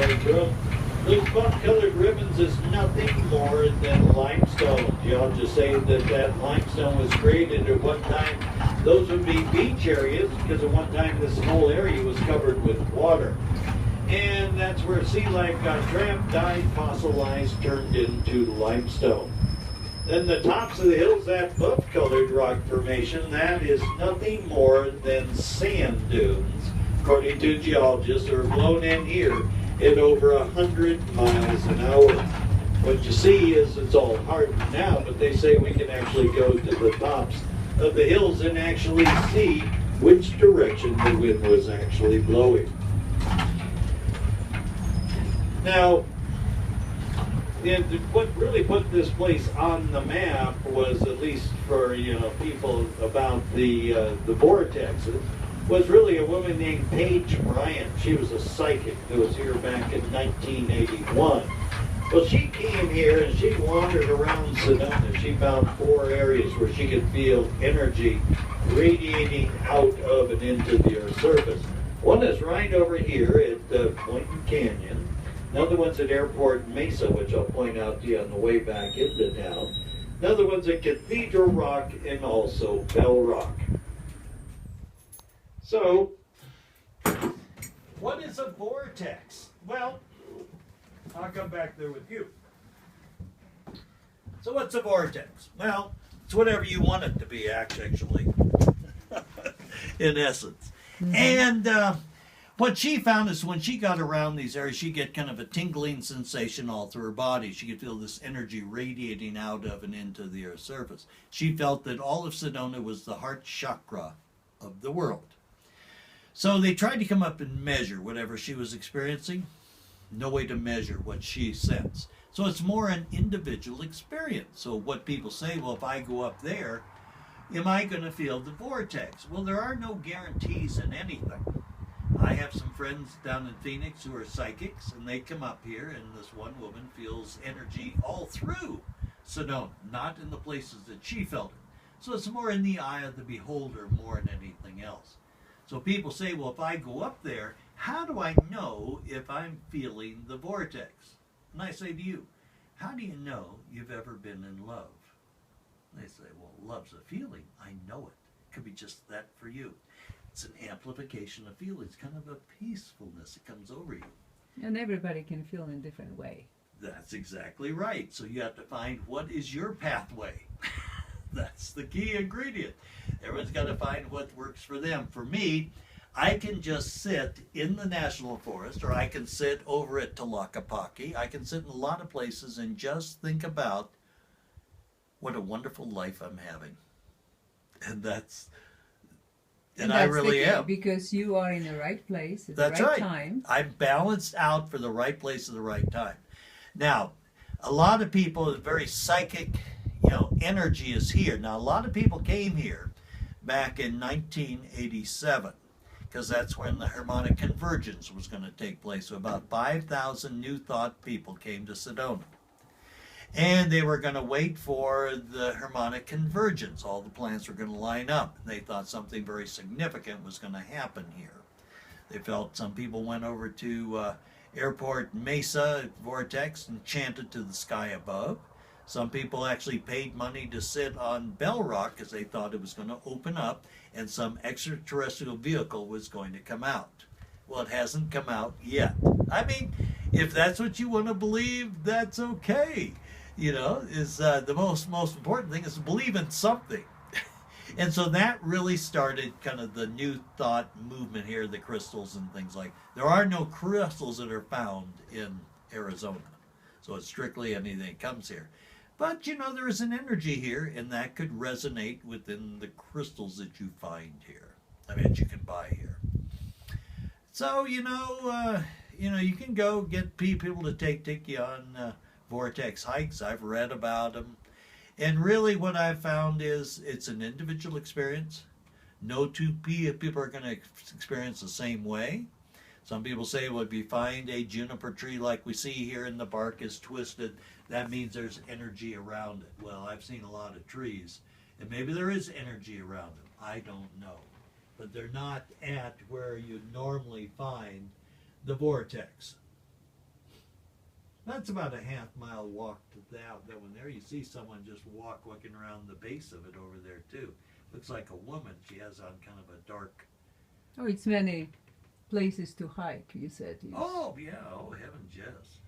buff-colored ribbon. Those buff-colored ribbons is nothing more than limestone. Geologists say that that limestone was created at one time. Those would be beach areas because at one time this whole area was covered with water. And that's where sea life got trapped, died, fossilized, turned into limestone. Then the tops of the hills, that buff-colored rock formation, that is nothing more than sand dunes, according to geologists, are blown in here at over 100 miles an hour. What you see is it's all hardened now, but they say we can actually go to the tops of the hills and actually see which direction the wind was actually blowing. Now, what really put this place on the map was, at least for people about the vortexes, was really a woman named Paige Bryant. She was a psychic that was here back in 1981. Well, she came here and she wandered around Sedona. She found 4 areas where she could feel energy radiating out of and into the Earth's surface. One is right over here at Boynton Canyon. Another one's at Airport Mesa, which I'll point out to you on the way back into town. Another one's at Cathedral Rock and also Bell Rock. So, what is a vortex? Well, I'll come back there with you. So what's a vortex? Well, it's whatever you want it to be, actually, in essence. Mm-hmm. And what she found is when she got around these areas, she'd get kind of a tingling sensation all through her body. She could feel this energy radiating out of and into the Earth's surface. She felt that all of Sedona was the heart chakra of the world. So they tried to come up and measure whatever she was experiencing. No way to measure what she sensed. So it's more an individual experience. So what people say, well, if I go up there, am I going to feel the vortex? Well, there are no guarantees in anything. I have some friends down in Phoenix who are psychics, and they come up here, and this one woman feels energy all through Sedona, not in the places that she felt it. So it's more in the eye of the beholder more than anything else. So people say, well, if I go up there, how do I know if I'm feeling the vortex? And I say to you, how do you know you've ever been in love? And they say, well, love's a feeling. I know it. It could be just that for you. It's an amplification of feelings, kind of a peacefulness that comes over you. And everybody can feel in a different way. That's exactly right. So you have to find what is your pathway. That's the key ingredient. Everyone's got to find what works for them. For me, I can just sit in the National Forest, or I can sit over at Tlaquepaque. I can sit in a lot of places and just think about what a wonderful life I'm having. And that's I really am. Because you are in the right place at That's the right right. time. I'm balanced out for the right place at the right time. Now, a lot of people, very psychic, energy is here. Now, a lot of people came here back in 1987 because that's when the harmonic convergence was going to take place. So about 5,000 New Thought people came to Sedona. And they were going to wait for the harmonic convergence. All the planets were going to line up. They thought something very significant was going to happen here. They felt some people went over to Airport Mesa Vortex and chanted to the sky above. Some people actually paid money to sit on Bell Rock because they thought it was going to open up and some extraterrestrial vehicle was going to come out. Well, it hasn't come out yet. I mean, if that's what you want to believe, that's okay. Is the most important thing is to believe in something. And so that really started kind of the New Thought movement here, the crystals and things like. There are no crystals that are found in Arizona. So it's strictly anything that comes here. But, there is an energy here, and that could resonate within the crystals that you find here. That you can buy here. So, you can go get people to take you on vortex hikes. I've read about them. And really what I've found is it's an individual experience. No two people are going to experience the same way. Some people say, well, if you find a juniper tree like we see here and the bark is twisted, that means there's energy around it. Well, I've seen a lot of trees, and maybe there is energy around them. I don't know. But they're not at where you normally find the vortex. That's about a half-mile walk to that one there. You see someone just walking around the base of it over there too. Looks like a woman. She has on kind of a dark. Oh, it's many places to hike, you said. Yes. Oh yeah. Oh heavens, yes.